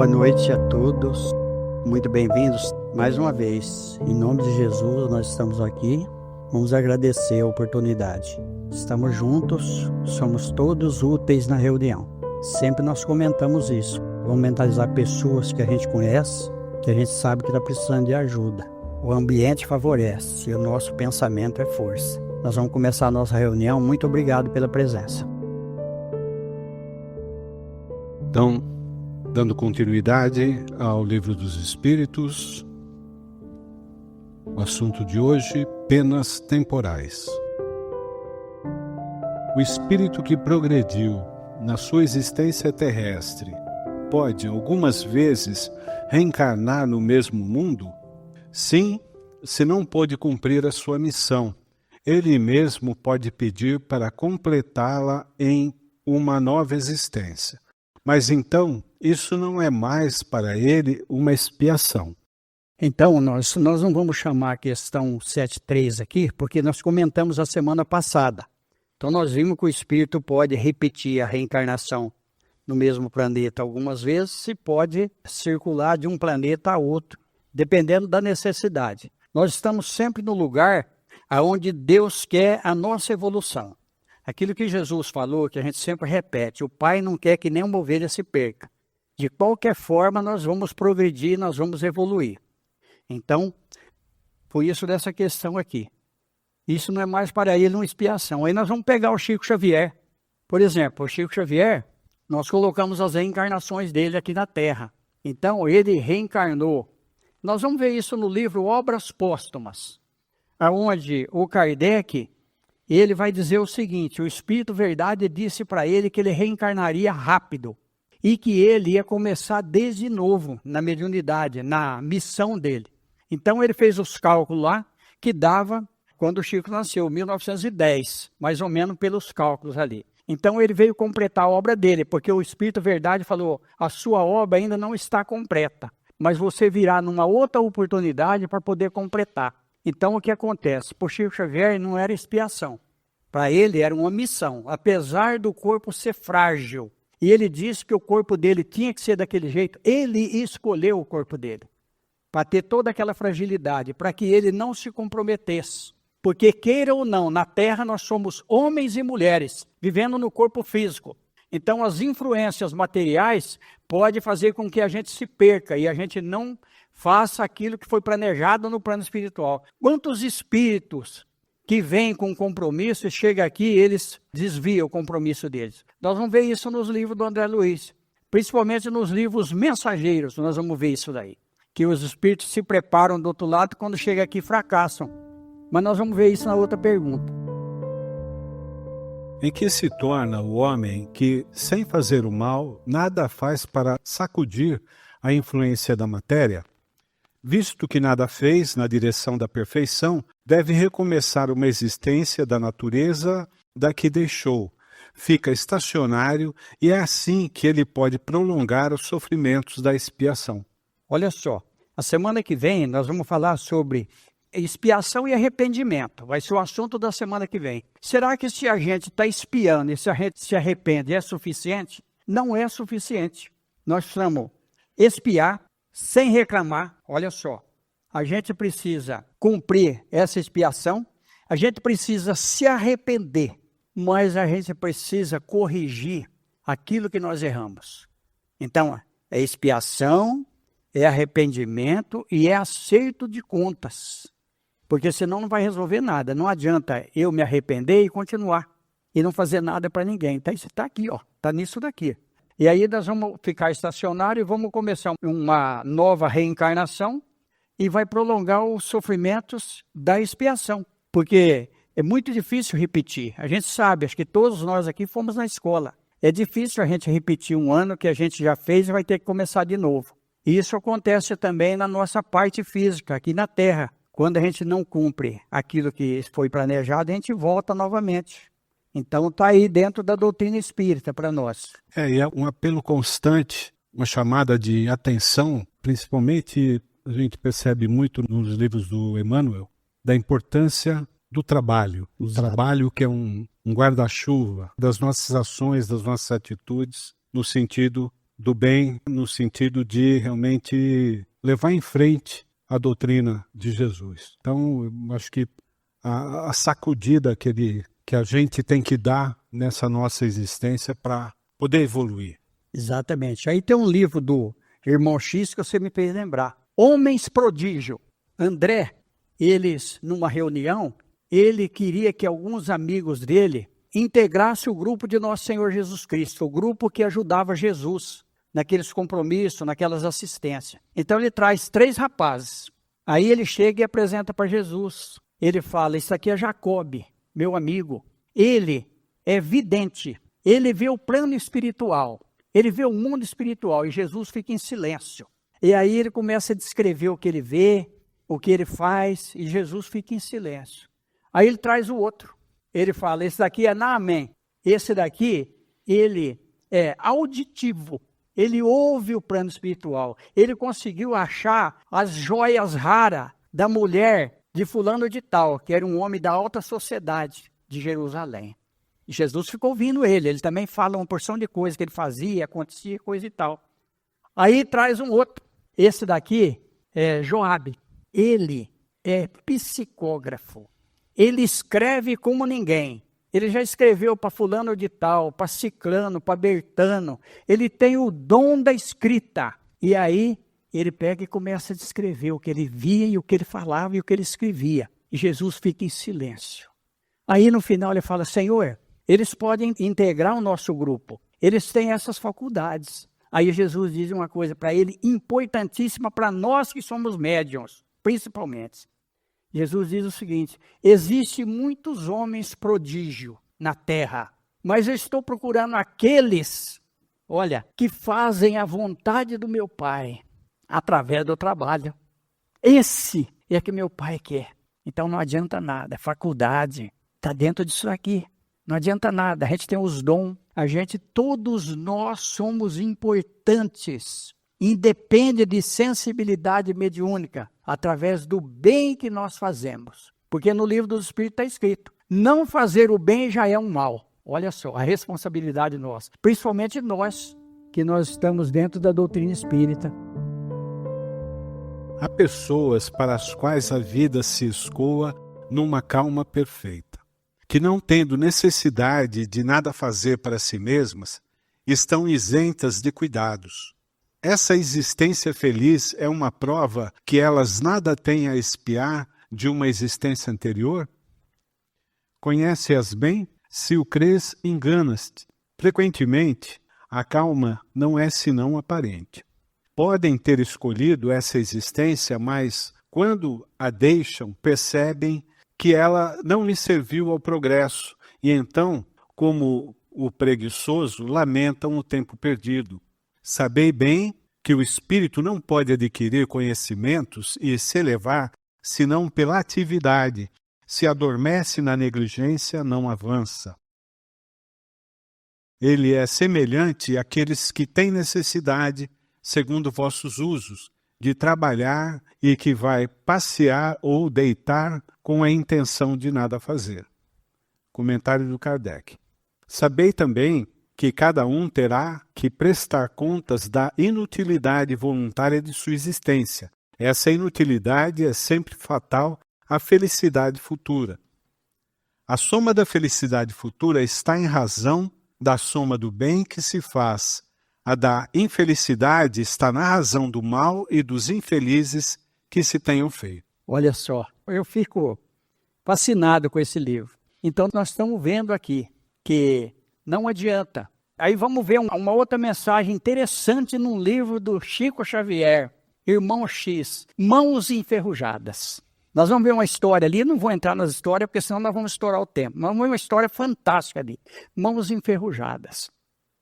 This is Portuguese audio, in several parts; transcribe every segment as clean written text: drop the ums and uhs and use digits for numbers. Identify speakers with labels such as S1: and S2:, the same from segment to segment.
S1: Boa noite a todos, muito bem-vindos mais uma vez. Em nome de Jesus, nós estamos aqui, vamos agradecer a oportunidade. Estamos juntos, somos todos úteis na reunião. Sempre nós comentamos isso. Vamos mentalizar pessoas que a gente conhece, que a gente sabe que está precisando de ajuda. O ambiente favorece e o nosso pensamento é força. Nós vamos começar a nossa reunião. Muito obrigado pela presença.
S2: Então, dando continuidade ao Livro dos Espíritos, o assunto de hoje, penas temporais. O espírito que progrediu na sua existência terrestre pode, algumas vezes, reencarnar no mesmo mundo? Sim, se não pôde cumprir a sua missão. Ele mesmo pode pedir para completá-la em uma nova existência. Mas então, isso não é mais para ele uma expiação.
S1: Então, nós não vamos chamar a questão 7.3 aqui, porque nós comentamos a semana passada. Então, nós vimos que o espírito pode repetir a reencarnação no mesmo planeta algumas vezes e pode circular de um planeta a outro, dependendo da necessidade. Nós estamos sempre no lugar onde Deus quer a nossa evolução. Aquilo que Jesus falou, que a gente sempre repete, o Pai não quer que nenhuma ovelha se perca. De qualquer forma, nós vamos progredir, nós vamos evoluir. Então, por isso dessa questão aqui. Isso não é mais para ele uma expiação. Aí nós vamos pegar o Chico Xavier. Por exemplo, o Chico Xavier, nós colocamos as reencarnações dele aqui na Terra. Então, ele reencarnou. Nós vamos ver isso no livro Obras Póstumas, onde o Kardec, ele vai dizer o seguinte: o Espírito Verdade disse para ele que ele reencarnaria rápido e que ele ia começar desde novo na mediunidade, na missão dele. Então, ele fez os cálculos lá que dava quando o Chico nasceu, 1910, mais ou menos pelos cálculos ali. Então, ele veio completar a obra dele, porque o Espírito Verdade falou: a sua obra ainda não está completa, mas você virá numa outra oportunidade para poder completar. Então, o que acontece? Para o Chico Xavier não era expiação. Para ele era uma missão, apesar do corpo ser frágil. E ele disse que o corpo dele tinha que ser daquele jeito. Ele escolheu o corpo dele para ter toda aquela fragilidade, para que ele não se comprometesse. Porque, queira ou não, na Terra nós somos homens e mulheres, vivendo no corpo físico. Então, as influências materiais podem fazer com que a gente se perca e a gente não faça aquilo que foi planejado no plano espiritual. Quantos espíritos que vêm com compromisso e chegam aqui, eles desviam o compromisso deles? Nós vamos ver isso nos livros do André Luiz, principalmente nos livros mensageiros, nós vamos ver isso daí. Que os espíritos se preparam do outro lado, quando chegam aqui fracassam. Mas nós vamos ver isso na outra pergunta.
S2: Em que se torna o homem que, sem fazer o mal, nada faz para sacudir a influência da matéria? Visto que nada fez na direção da perfeição, deve recomeçar uma existência da natureza da que deixou. Fica estacionário e é assim que ele pode prolongar os sofrimentos da expiação.
S1: Olha só, a semana que vem nós vamos falar sobre expiação e arrependimento. Vai ser o assunto da semana que vem. Será que se a gente está expiando e se a gente se arrepende é suficiente? Não é suficiente. Nós precisamos expiar sem reclamar. Olha só, a gente precisa cumprir essa expiação, a gente precisa se arrepender, mas a gente precisa corrigir aquilo que nós erramos. Então, é expiação, é arrependimento e é acerto de contas. Porque senão não vai resolver nada. Não adianta eu me arrepender e continuar. E não fazer nada para ninguém. Então, isso está aqui, ó. Está nisso daqui. E aí nós vamos ficar estacionários e vamos começar uma nova reencarnação e vai prolongar os sofrimentos da expiação. Porque é muito difícil repetir. A gente sabe, acho que todos nós aqui fomos na escola. É difícil a gente repetir um ano que a gente já fez e vai ter que começar de novo. E isso acontece também na nossa parte física, aqui na Terra. Quando a gente não cumpre aquilo que foi planejado, a gente volta novamente. Então está aí dentro da doutrina espírita para nós.
S2: E é um apelo constante, uma chamada de atenção, principalmente a gente percebe muito nos livros do Emmanuel, da importância do trabalho. O trabalho que é um guarda-chuva das nossas ações, das nossas atitudes, no sentido do bem no sentido de realmente levar em frente a doutrina de Jesus. Então, eu acho que a sacudida que a gente tem que dar nessa nossa existência para poder evoluir.
S1: Exatamente. Aí tem um livro do irmão X que você me fez lembrar. Homens Prodígio. André, eles, numa reunião, ele queria que alguns amigos dele integrassem o grupo de Nosso Senhor Jesus Cristo, o grupo que ajudava Jesus naqueles compromissos, naquelas assistências. Então ele traz 3 rapazes. Aí ele chega e apresenta para Jesus. Ele fala, isso aqui é Jacob, meu amigo. Ele é vidente, ele vê o plano espiritual, ele vê o mundo espiritual e Jesus fica em silêncio. E aí ele começa a descrever o que ele vê, o que ele faz e Jesus fica em silêncio. Aí ele traz o outro. Ele fala, esse daqui é Naamém. Esse daqui, ele é auditivo. Ele ouve o plano espiritual. Ele conseguiu achar as joias raras da mulher de fulano de tal, que era um homem da alta sociedade de Jerusalém. E Jesus ficou ouvindo ele. Ele também fala uma porção de coisas que ele fazia, acontecia, coisa e tal. Aí traz um outro. Esse daqui é Joabe. Ele é psicógrafo. Ele escreve como ninguém. Ele já escreveu para fulano de tal, para ciclano, para bertano. Ele tem o dom da escrita. E aí ele pega e começa a descrever o que ele via e o que ele falava e o que ele escrevia. E Jesus fica em silêncio. Aí no final ele fala, Senhor, eles podem integrar o nosso grupo. Eles têm essas faculdades. Aí Jesus diz uma coisa para ele importantíssima para nós que somos médiuns, principalmente. Jesus diz o seguinte, existem muitos homens prodígio na terra, mas eu estou procurando aqueles, olha, que fazem a vontade do meu Pai através do trabalho. Esse é que meu Pai quer. Então não adianta nada, faculdade está dentro disso aqui. Não adianta nada, a gente tem os dons, todos nós somos importantes. Independe de sensibilidade mediúnica, através do bem que nós fazemos. Porque no livro dos Espíritos está escrito, não fazer o bem já é um mal. Olha só, a responsabilidade nossa. Principalmente nós, que nós estamos dentro da doutrina espírita.
S2: Há pessoas para as quais a vida se escoa numa calma perfeita, que não tendo necessidade de nada fazer para si mesmas, estão isentas de cuidados. Essa existência feliz é uma prova que elas nada têm a espiar de uma existência anterior? Conhece-as bem? Se o crês, enganas-te. Frequentemente, a calma não é senão aparente. Podem ter escolhido essa existência, mas, quando a deixam, percebem que ela não lhe serviu ao progresso, e então, como o preguiçoso, lamentam o tempo perdido. Sabei bem que o espírito não pode adquirir conhecimentos e se elevar senão pela atividade. Se adormece na negligência, não avança. Ele é semelhante àqueles que têm necessidade, segundo vossos usos, de trabalhar e que vai passear ou deitar com a intenção de nada fazer. Comentário do Kardec. Sabei também que cada um terá que prestar contas da inutilidade voluntária de sua existência. Essa inutilidade é sempre fatal à felicidade futura. A soma da felicidade futura está em razão da soma do bem que se faz. A da infelicidade está na razão do mal e dos infelizes que se tenham feito.
S1: Olha só, eu fico fascinado com esse livro. Então nós estamos vendo aqui que não adianta. Aí vamos ver uma outra mensagem interessante num livro do Chico Xavier, Irmão X, Mãos Enferrujadas. Nós vamos ver uma história ali, não vou entrar nas histórias, porque senão nós vamos estourar o tempo. Mas vamos ver uma história fantástica ali, Mãos Enferrujadas.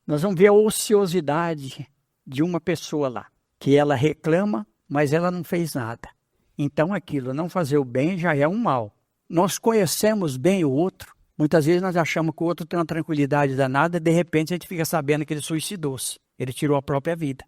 S1: Nós vamos ver a ociosidade de uma pessoa lá, que ela reclama, mas ela não fez nada. Então aquilo, não fazer o bem já é um mal. Nós conhecemos bem o outro. Muitas vezes nós achamos que o outro tem uma tranquilidade danada, de repente a gente fica sabendo que ele suicidou-se. Ele tirou a própria vida.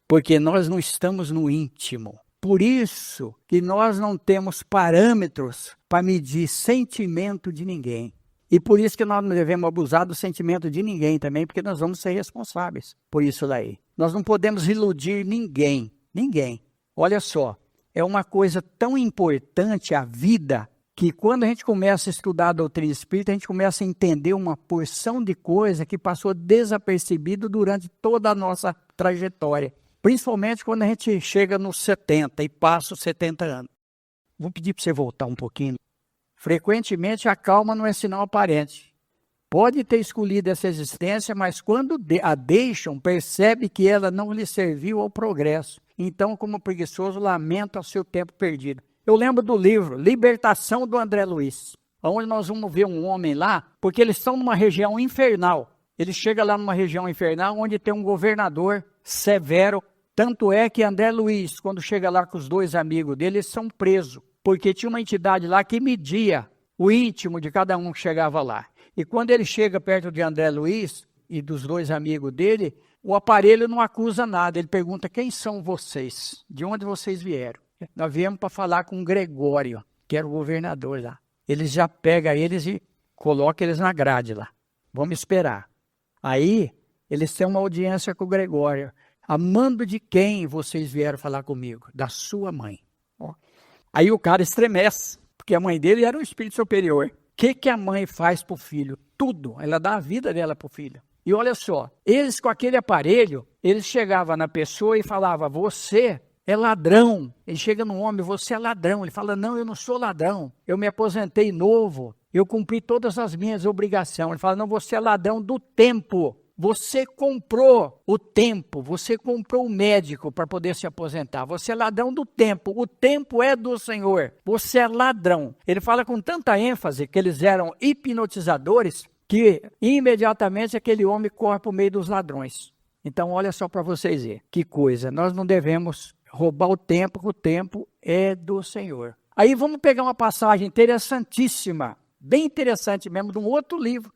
S1: Porque nós não estamos no íntimo. Por isso que nós não temos parâmetros para medir sentimento de ninguém. E por isso que nós não devemos abusar do sentimento de ninguém também, porque nós vamos ser responsáveis por isso daí. Nós não podemos iludir ninguém, ninguém. Olha só, é uma coisa tão importante a vida, que quando a gente começa a estudar a doutrina espírita, a gente começa a entender uma porção de coisa que passou desapercebido durante toda a nossa trajetória. Principalmente quando a gente chega nos 70 e passa os 70 anos. Vou pedir para você voltar um pouquinho. Frequentemente a calma não é sinal aparente. Pode ter escolhido essa existência, mas quando a deixam, percebe que ela não lhe serviu ao progresso. Então, como preguiçoso, lamenta o seu tempo perdido. Eu lembro do livro Libertação, do André Luiz, onde nós vamos ver um homem lá, porque eles estão numa região infernal. Ele chega lá numa região infernal, onde tem um governador severo. Tanto é que André Luiz, quando chega lá com os dois amigos dele, eles são presos, porque tinha uma entidade lá que media o íntimo de cada um que chegava lá. E quando ele chega perto de André Luiz e dos dois amigos dele, o aparelho não acusa nada. Ele pergunta: quem são vocês? De onde vocês vieram? Nós viemos para falar com Gregório, que era o governador lá. Eles já pegam eles e colocam eles na grade lá. Vamos esperar. Aí, eles têm uma audiência com o Gregório. A mando de quem vocês vieram falar comigo? Da sua mãe. Ó. Aí o cara estremece, porque a mãe dele era um espírito superior. O que a mãe faz para o filho? Tudo. Ela dá a vida dela para o filho. E olha só, eles com aquele aparelho, eles chegavam na pessoa e falavam: você é ladrão. Ele chega no homem: você é ladrão. Ele fala: não, eu não sou ladrão. Eu me aposentei novo. Eu cumpri todas as minhas obrigações. Ele fala: não, você é ladrão do tempo. Você comprou o tempo, você comprou o médico para poder se aposentar. Você é ladrão do tempo. O tempo é do Senhor. Você é ladrão. Ele fala com tanta ênfase que eles eram hipnotizadores, que imediatamente aquele homem corre para o meio dos ladrões. Então, olha só para vocês verem que coisa. Nós não devemos roubar o tempo, que o tempo é do Senhor. Aí vamos pegar uma passagem interessantíssima, bem interessante mesmo, de um outro livro,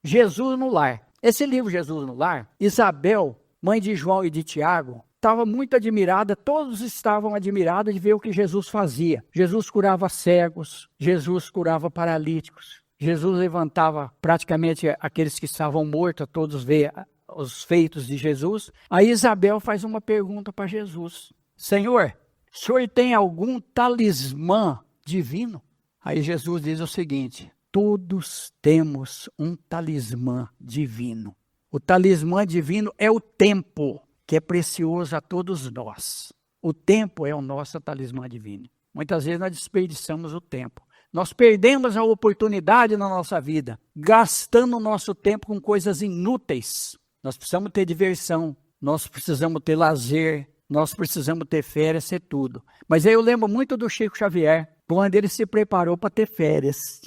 S1: Jesus no Lar. Esse livro, Jesus no Lar, Isabel, mãe de João e de Tiago, estava muito admirada, todos estavam admirados de ver o que Jesus fazia. Jesus curava cegos, Jesus curava paralíticos, Jesus levantava praticamente aqueles que estavam mortos, todos ver os feitos de Jesus. Aí Isabel faz uma pergunta para Jesus: Senhor, o senhor tem algum talismã divino? Aí Jesus diz o seguinte: todos temos um talismã divino. O talismã divino é o tempo, que é precioso a todos nós. O tempo é o nosso talismã divino. Muitas vezes nós desperdiçamos o tempo. Nós perdemos a oportunidade na nossa vida, gastando o nosso tempo com coisas inúteis. Nós precisamos ter diversão, nós precisamos ter lazer, nós precisamos ter férias, ter tudo. Mas aí eu lembro muito do Chico Xavier, quando ele se preparou para ter férias.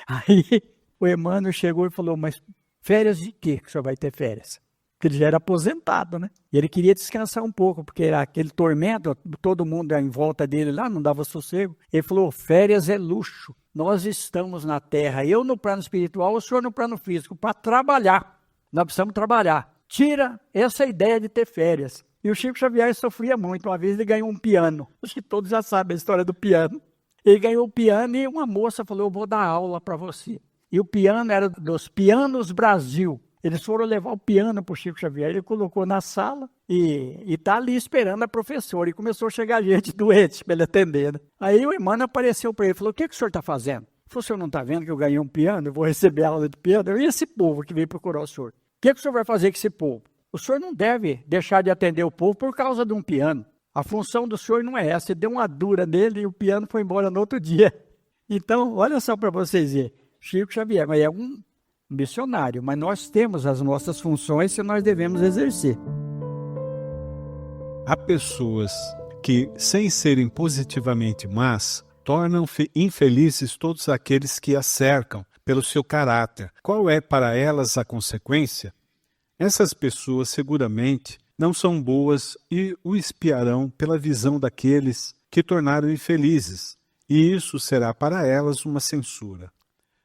S1: Aí o Emmanuel chegou e falou: mas férias de quê que o senhor vai ter férias? Porque ele já era aposentado, né? E ele queria descansar um pouco, porque era aquele tormento, todo mundo em volta dele lá, não dava sossego. Ele falou: férias é luxo. Nós estamos na terra, eu no plano espiritual, o senhor no plano físico, para trabalhar. Nós precisamos trabalhar. Tira essa ideia de ter férias. E o Chico Xavier sofria muito. Uma vez ele ganhou um piano. Acho que todos já sabem a história do piano. Ele ganhou o piano e uma moça falou: eu vou dar aula para você. E o piano era dos Pianos Brasil. Eles foram levar o piano para o Chico Xavier, ele colocou na sala e está ali esperando a professora. E começou a chegar gente doente para ele atender. Né? Aí o Emmanuel apareceu para ele e falou: o que o senhor está fazendo? Ele falou: o senhor não está vendo que eu ganhei um piano? Eu vou receber aula de piano? E esse povo que veio procurar o senhor? O que o senhor vai fazer com esse povo? O senhor não deve deixar de atender o povo por causa de um piano. A função do senhor não é essa. Você deu uma dura nele e o piano foi embora no outro dia. Então, olha só para vocês verem. Chico Xavier, mas é um missionário, mas nós temos as nossas funções que nós devemos exercer.
S2: Há pessoas que, sem serem positivamente más, tornam infelizes todos aqueles que as cercam pelo seu caráter. Qual é para elas a consequência? Essas pessoas seguramente não são boas e o espiarão pela visão daqueles que tornaram infelizes, e isso será para elas uma censura.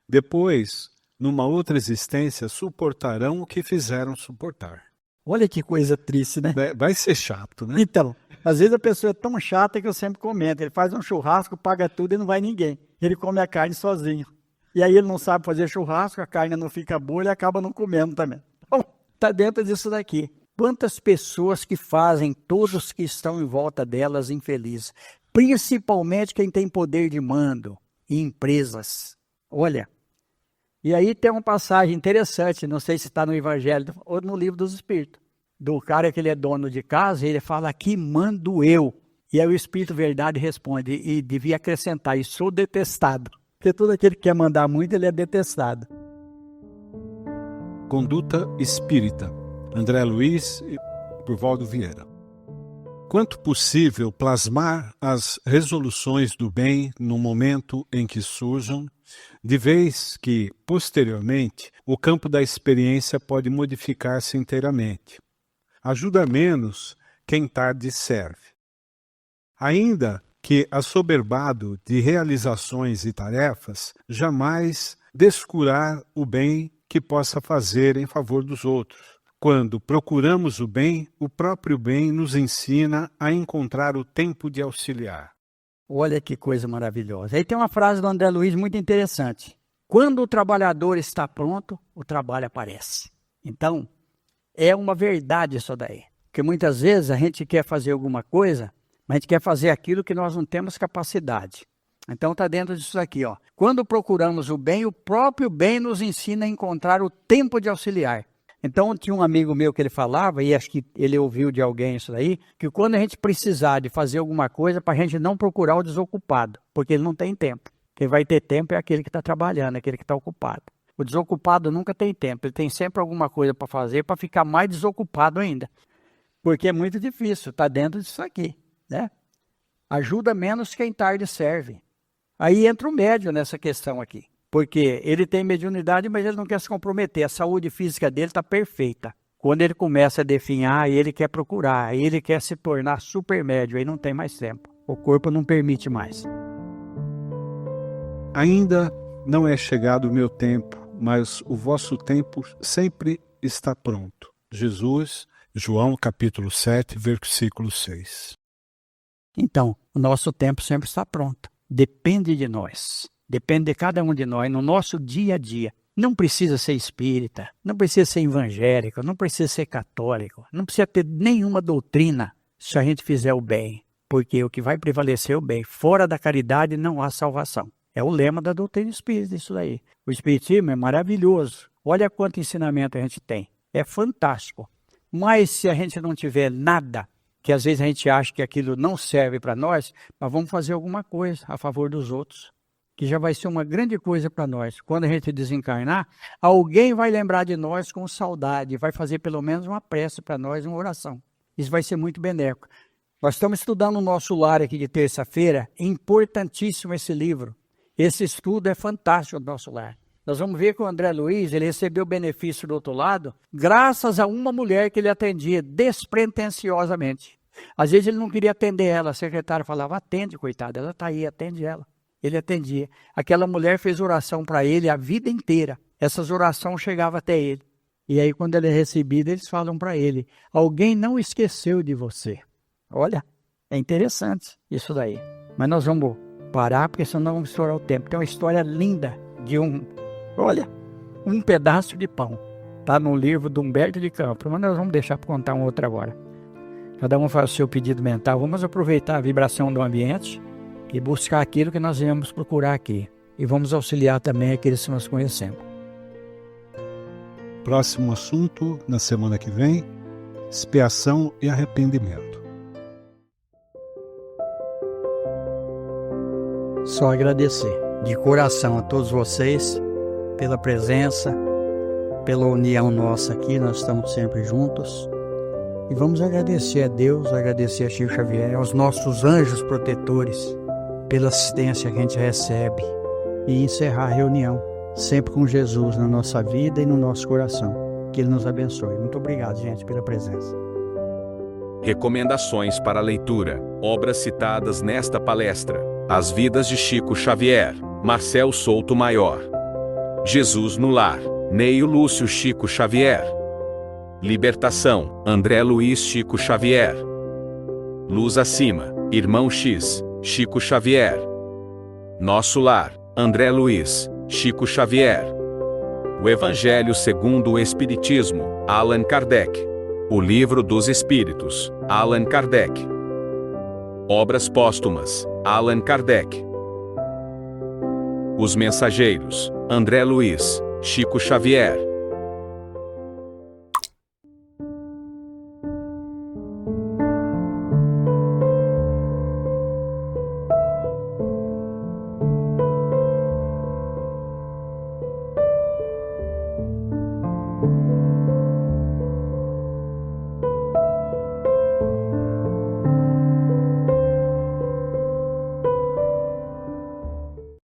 S2: Depois, numa outra existência, suportarão o que fizeram suportar.
S1: Olha que coisa triste, né?
S2: Vai ser chato, né?
S1: Então, às vezes a pessoa é tão chata que eu sempre comento. Ele faz um churrasco, paga tudo e não vai ninguém. Ele come a carne sozinho. E aí ele não sabe fazer churrasco, a carne não fica boa, ele acaba não comendo também. Então, está dentro disso daqui. Quantas pessoas que fazem todos que estão em volta delas infelizes, principalmente quem tem poder de mando em empresas. Olha, e aí tem uma passagem interessante, não sei se está no Evangelho ou no Livro dos Espíritos, do cara que ele é dono de casa, e ele fala, aqui mando eu. E aí o Espírito Verdade responde, e devia acrescentar, e sou detestado. Porque todo aquele que quer mandar muito, ele é detestado.
S2: Conduta Espírita, André Luiz e Durvaldo Vieira. Quanto possível plasmar as resoluções do bem no momento em que surjam, de vez que, posteriormente, o campo da experiência pode modificar-se inteiramente. Ajuda menos quem tarde serve. Ainda que assoberbado de realizações e tarefas, jamais descurar o bem que possa fazer em favor dos outros. Quando procuramos o bem, o próprio bem nos ensina a encontrar o tempo de auxiliar.
S1: Olha que coisa maravilhosa. Aí tem uma frase do André Luiz muito interessante. Quando o trabalhador está pronto, o trabalho aparece. Então, é uma verdade isso daí. Porque muitas vezes a gente quer fazer alguma coisa, mas a gente quer fazer aquilo que nós não temos capacidade. Então está dentro disso aqui, ó. Quando procuramos o bem, o próprio bem nos ensina a encontrar o tempo de auxiliar. Então tinha um amigo meu que ele falava, e acho que ele ouviu de alguém isso daí, que quando a gente precisar de fazer alguma coisa, para a gente não procurar o desocupado, porque ele não tem tempo. Quem vai ter tempo é aquele que está trabalhando, aquele que está ocupado. O desocupado nunca tem tempo, ele tem sempre alguma coisa para fazer para ficar mais desocupado ainda. Porque é muito difícil, está dentro disso aqui, né? Ajuda menos quem tarde serve. Aí entra o médium nessa questão aqui. Porque ele tem mediunidade, mas ele não quer se comprometer. A saúde física dele está perfeita. Quando ele começa a definhar, aí ele quer procurar, aí ele quer se tornar super médio, aí não tem mais tempo. O corpo não permite mais.
S2: Ainda não é chegado o meu tempo, mas o vosso tempo sempre está pronto. Jesus, João capítulo 7, versículo 6.
S1: Então, o nosso tempo sempre está pronto. Depende de nós. Depende de cada um de nós, no nosso dia a dia. Não precisa ser espírita, não precisa ser evangélico, não precisa ser católico, não precisa ter nenhuma doutrina se a gente fizer o bem. Porque o que vai prevalecer é o bem. Fora da caridade não há salvação. É o lema da doutrina espírita, isso daí. O espiritismo é maravilhoso. Olha quanto ensinamento a gente tem. É fantástico. Mas se a gente não tiver nada, que às vezes a gente acha que aquilo não serve para nós, mas vamos fazer alguma coisa a favor dos outros, que já vai ser uma grande coisa para nós. Quando a gente desencarnar, alguém vai lembrar de nós com saudade, vai fazer pelo menos uma prece para nós, uma oração. Isso vai ser muito benéfico. Nós estamos estudando o nosso lar aqui de terça-feira, é importantíssimo esse livro. Esse estudo é fantástico do nosso lar. Nós vamos ver que o André Luiz, ele recebeu benefício do outro lado, graças a uma mulher que ele atendia despretensiosamente. Às vezes ele não queria atender ela, a secretária falava, atende, coitada, ela está aí, atende ela. Ele atendia. Aquela mulher fez oração para ele a vida inteira. Essas orações chegavam até ele. E aí quando ele é recebido, eles falam para ele, alguém não esqueceu de você. Olha, é interessante isso daí. Mas nós vamos parar, porque senão vamos estourar o tempo. Tem uma história linda de um pedaço de pão. Está no livro do Humberto de Campos, mas nós vamos deixar para contar um outro agora. Cada um faz o seu pedido mental. Vamos aproveitar a vibração do ambiente e buscar aquilo que nós viemos procurar aqui. E vamos auxiliar também aqueles que nós conhecemos.
S2: Próximo assunto, na semana que vem, expiação e arrependimento.
S1: Só agradecer de coração a todos vocês pela presença, pela união nossa aqui, nós estamos sempre juntos. E vamos agradecer a Deus, agradecer a Chico Xavier, aos nossos anjos protetores, pela assistência que a gente recebe, e encerrar a reunião, sempre com Jesus na nossa vida e no nosso coração. Que Ele nos abençoe. Muito obrigado, gente, pela presença.
S3: Recomendações para a leitura. Obras citadas nesta palestra: As Vidas de Chico Xavier, Marcel Souto Maior. Jesus no Lar, Neio Lúcio Chico Xavier. Libertação, André Luiz Chico Xavier. Luz Acima, Irmão X, Chico Xavier. Nosso Lar, André Luiz, Chico Xavier. O Evangelho segundo o Espiritismo, Allan Kardec. O Livro dos Espíritos, Allan Kardec. Obras póstumas, Allan Kardec. Os Mensageiros, André Luiz, Chico Xavier.